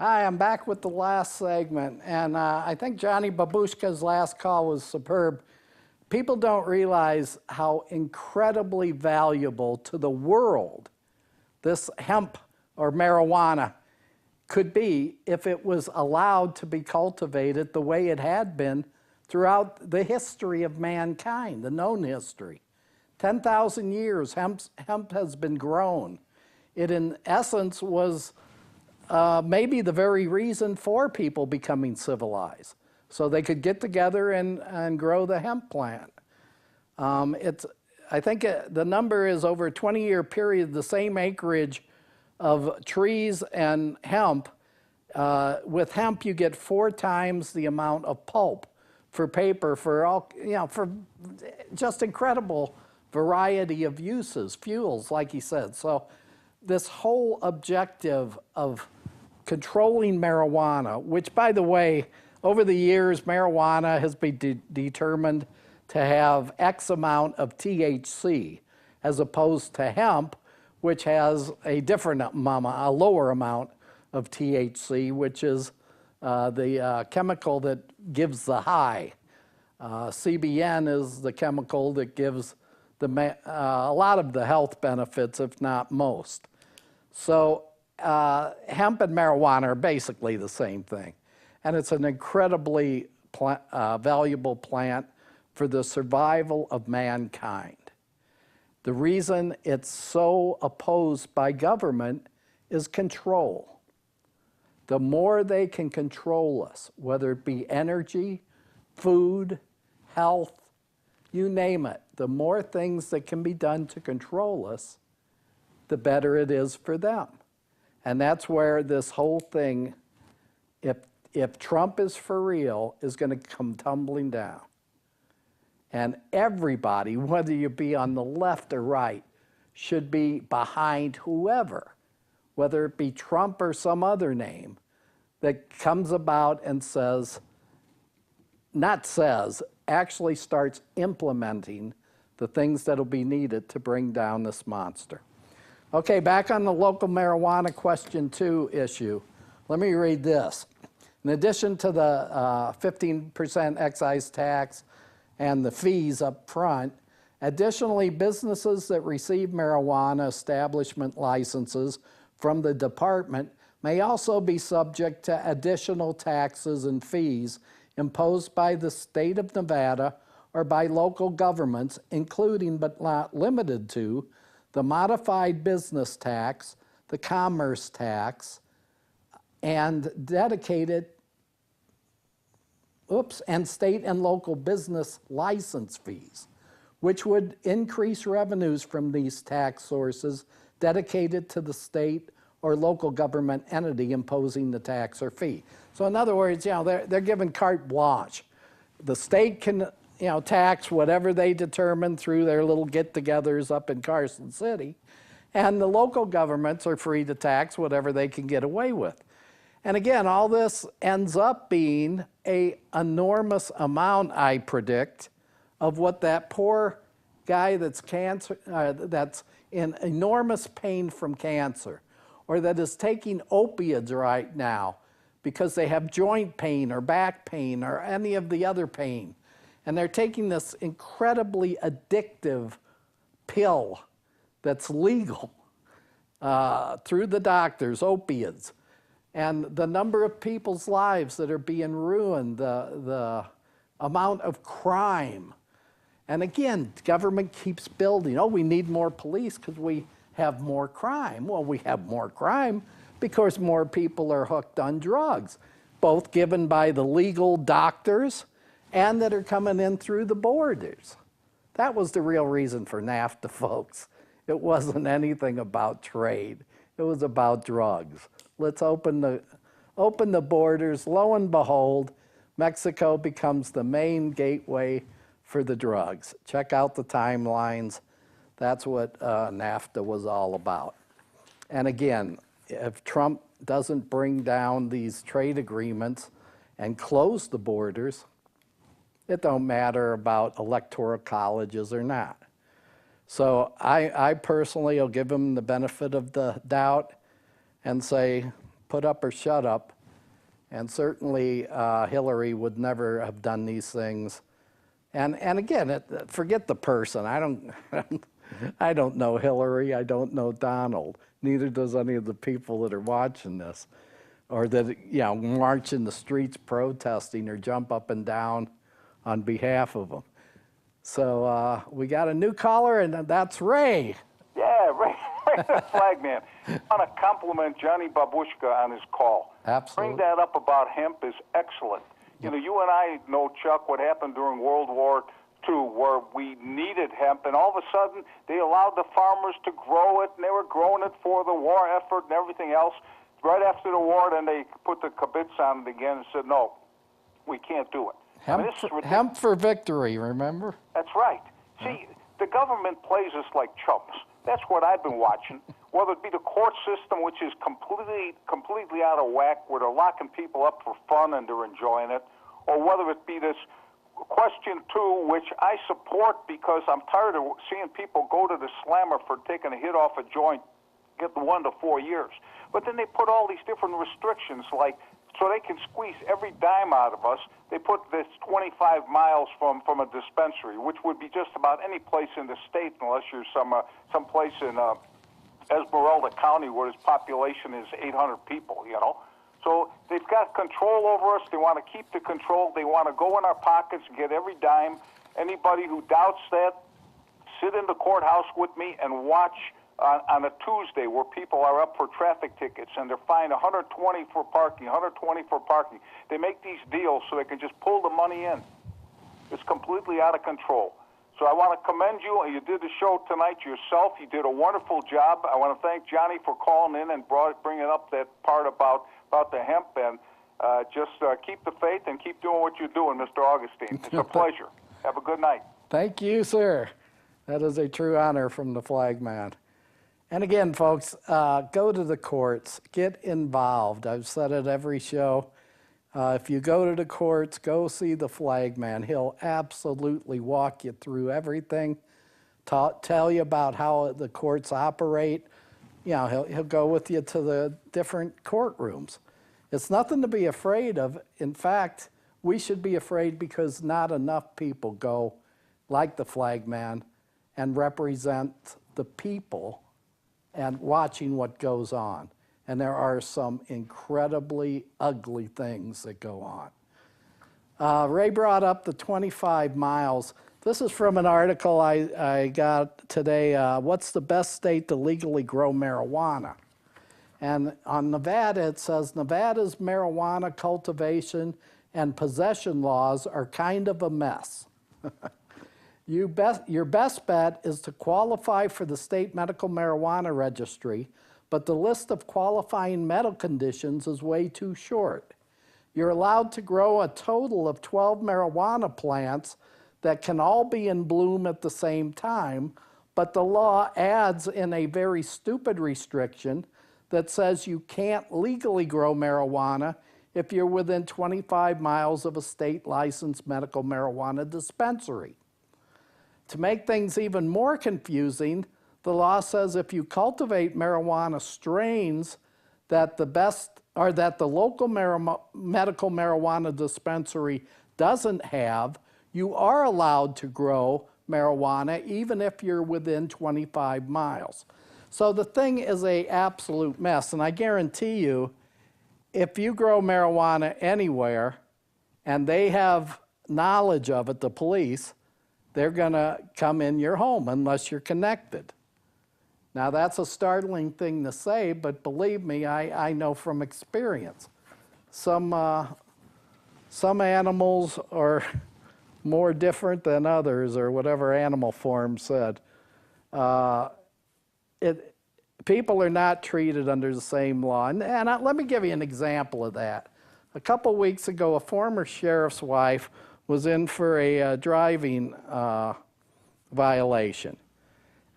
Hi, I'm back with the last segment, and I think Johnny Babushka's last call was superb. People don't realize how incredibly valuable to the world this hemp or marijuana could be if it was allowed to be cultivated the way it had been throughout the history of mankind, the known history. 10,000 years, hemp has been grown. It, in essence, was maybe the very reason for people becoming civilized, so they could get together and grow the hemp plant. I think the number is over a 20-year period, the same acreage of trees and hemp. With hemp, you get 4 times the amount of pulp for paper, for all, for just incredible variety of uses, fuels, like he said. So this whole objective of controlling marijuana, which, by the way, over the years, marijuana has been determined to have X amount of THC, as opposed to hemp, which has a different amount, a lower amount of THC, which is the chemical that gives the high. CBN is the chemical that gives a lot of the health benefits, if not most. So hemp and marijuana are basically the same thing. And it's an incredibly valuable plant for the survival of mankind. The reason it's so opposed by government is control. The more they can control us, whether it be energy, food, health, you name it, the more things that can be done to control us, the better it is for them. And that's where this whole thing, if Trump is for real, is going to come tumbling down. And everybody, whether you be on the left or right, should be behind whoever, whether it be Trump or some other name, that comes about and actually starts implementing the things that'll be needed to bring down this monster. Okay, back on the local marijuana question 2 issue. Let me read this. In addition to the 15% excise tax and the fees up front, additionally, businesses that receive marijuana establishment licenses from the department may also be subject to additional taxes and fees imposed by the state of Nevada or by local governments, including but not limited to the modified business tax, the commerce tax, and and state and local business license fees, which would increase revenues from these tax sources dedicated to the state or local government entity imposing the tax or fee. So in other words, they're given carte blanche. The state can tax whatever they determine through their little get-togethers up in Carson City, and the local governments are free to tax whatever they can get away with. And again, all this ends up being an enormous amount, I predict, of what that poor guy that's in enormous pain from cancer, or that is taking opiates right now because they have joint pain or back pain or any of the other pain. And they're taking this incredibly addictive pill that's legal through the doctors, opiates. And the number of people's lives that are being ruined, the amount of crime. And again, government keeps building. Oh, we need more police because we have more crime. Well, we have more crime because more people are hooked on drugs, both given by the legal doctors and that are coming in through the borders. That was the real reason for NAFTA, folks. It wasn't anything about trade. It was about drugs. Let's open the borders. Lo and behold, Mexico becomes the main gateway for the drugs. Check out the timelines. That's what NAFTA was all about. And again, if Trump doesn't bring down these trade agreements and close the borders, it don't matter about electoral colleges or not. So I personally will give him the benefit of the doubt and say, put up or shut up. And certainly Hillary would never have done these things. And again, forget the person. I don't know Hillary. I don't know Donald. Neither does any of the people that are watching this, or that march in the streets protesting or jump up and down on behalf of them. So we got a new caller, and that's Ray. Yeah, Ray the Flagman. I want to compliment Johnny Babushka on his call. Absolutely. Bring that up about hemp is excellent. You know, you and I know, Chuck, what happened during World War II, where we needed hemp, and all of a sudden they allowed the farmers to grow it, and they were growing it for the war effort and everything else. Right after the war, then they put the kibitz on it again and said, no, we can't do it. Hemp for victory, remember? That's right. See, the government plays us like chumps. That's what I've been watching. Whether it be the court system, which is completely out of whack, where they're locking people up for fun and they're enjoying it, or whether it be this question 2, which I support because I'm tired of seeing people go to the slammer for taking a hit off a joint, get 1 to 4 years. But then they put all these different restrictions, like so they can squeeze every dime out of us. They put this 25 miles from a dispensary, which would be just about any place in the state, unless you're some place in Esmeralda County where its population is 800 people, you know. So they've got control over us. They want to keep the control. They want to go in our pockets and get every dime. Anybody who doubts that, sit in the courthouse with me and watch on a Tuesday where people are up for traffic tickets and they're fined $120 for parking, $120 for parking. They make these deals so they can just pull the money in. It's completely out of control. So I want to commend you. You did the show tonight yourself. You did a wonderful job. I want to thank Johnny for calling in and bringing up that part about the hemp. And just keep the faith and keep doing what you're doing, Mr. Augustin. It's a pleasure. Have a good night. Thank you, sir. That is a true honor from the Flagman. And again, folks, go to the courts, get involved. I've said it every show. If you go to the courts, go see the Flagman. He'll absolutely walk you through everything, tell you about how the courts operate. You know, he'll go with you to the different courtrooms. It's nothing to be afraid of. In fact, we should be afraid because not enough people go like the Flagman and represent the people and watching what goes on. And there are some incredibly ugly things that go on. Ray brought up the 25 miles. This is from an article I got today, what's the best state to legally grow marijuana? And on Nevada, it says, Nevada's marijuana cultivation and possession laws are kind of a mess. Your best bet is to qualify for the state medical marijuana registry, but the list of qualifying medical conditions is way too short. You're allowed to grow a total of 12 marijuana plants that can all be in bloom at the same time, but the law adds in a very stupid restriction that says you can't legally grow marijuana if you're within 25 miles of a state licensed medical marijuana dispensary. To make things even more confusing, the law says if you cultivate marijuana strains that the local medical marijuana dispensary doesn't have, you are allowed to grow marijuana even if you're within 25 miles. So the thing is an absolute mess, and I guarantee you, if you grow marijuana anywhere and they have knowledge of it, the police, they're going to come in your home unless you're connected. Now, that's a startling thing to say, but believe me, I know from experience. Some animals are more different than others, or whatever Animal Forum said. People are not treated under the same law. And let me give you an example of that. A couple weeks ago, a former sheriff's wife was in for a driving violation.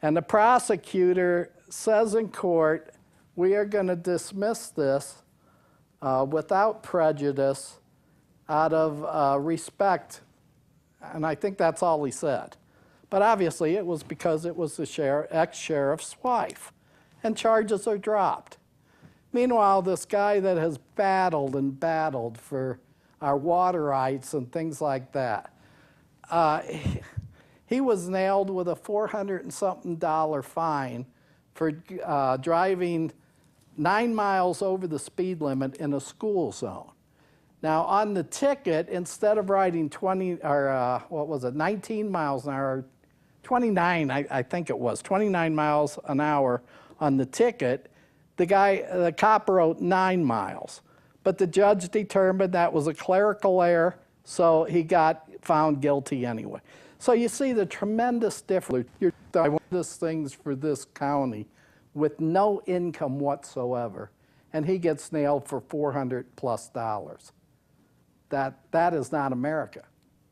And the prosecutor says in court, we are going to dismiss this without prejudice out of respect. And I think that's all he said. But obviously it was because it was the ex-sheriff's wife. And charges are dropped. Meanwhile, this guy that has battled and battled for our water rights and things like that, he was nailed with a $400 and something fine for driving 9 miles over the speed limit in a school zone. Now, on the ticket, instead of riding 19 miles an hour, 29, I think it was, 29 miles an hour on the ticket, the cop wrote 9 miles. But the judge determined that was a clerical error, so he got found guilty anyway. So you see the tremendous difference. You're doing these things for this county with no income whatsoever, and he gets nailed for $400+. That is not America.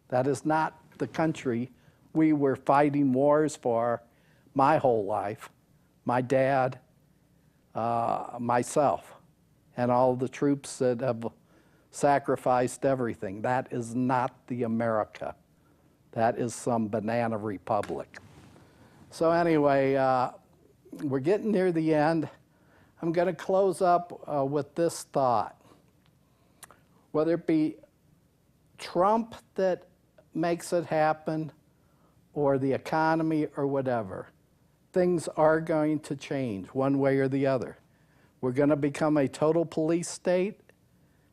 That is not the country we were fighting wars for my whole life, my dad, myself, and all the troops that have sacrificed everything. That is not the America. That is some banana republic. So anyway, we're getting near the end. I'm going to close up with this thought. Whether it be Trump that makes it happen or the economy or whatever, things are going to change one way or the other. We're going to become a total police state,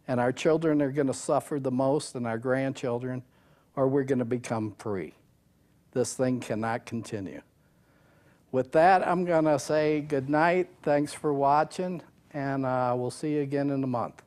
and our children are going to suffer the most, and our grandchildren, or we're going to become free. This thing cannot continue. With that, I'm going to say good night. Thanks for watching, and we'll see you again in a month.